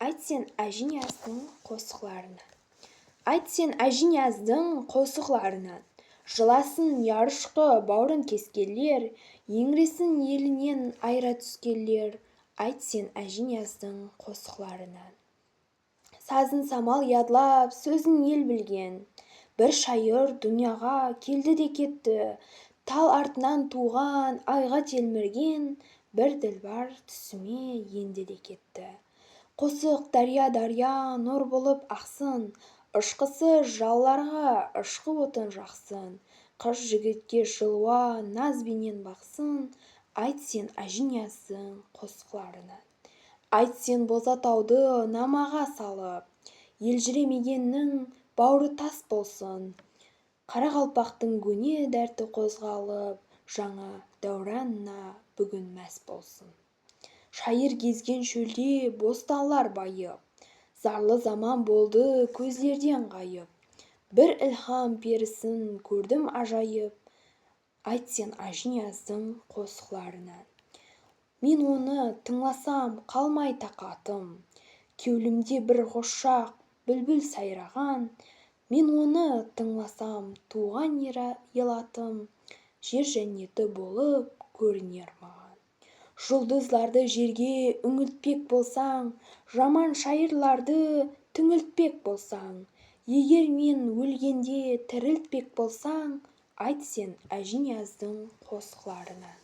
Айт сен Әжінияздың қосықларынан. Айт сен Әжінияздың қосықларынан. Жыласын ярышқы баурын кескелер, еңресін елінен айра түскелер. Айт сен Әжінияздың қосықларынан. Сазын самал ядлап, сөзін ел білген. Бір шайыр дүнияға келді де кетті. Тал артынан туған, айға телмірген. Бір ділбар түсіме енді де кетті. Қосық дария нұр болып ақсын, ұшқысы жалларға ұшқы отын жақсын. Қыз жігітке жылуа назбенен бақсын. Айт сен Әжінияздың қосықларынан. Айт сен Бозатауды намаға салып, елжіремегеннің бауыры тас болсын. Қарақалпақтың көне дәрті қозғалып, жаңа дәуранына бүгін мәс болсын. Шайыр кезген шөлде босталар байып, зарлы заман болды көздерден ғайып. Бір ілхам перісін көрдім ажайып. Айт сен Әжінияздың қосықларынан. Мен оны тыңласам қалмай тақатым, кеулімде бір ғошақ бүлбүл сайраған. Мен оны тыңласам туған елатым, жер жәннеті болып көрінер маған. Жұлдызларды жерге үңілтпек болсаң, жаман шайырларды түңілтпек болсаң, егер мен өлгенде тірілтпек болсаң, айт сен Әжінияздың қосықларынан.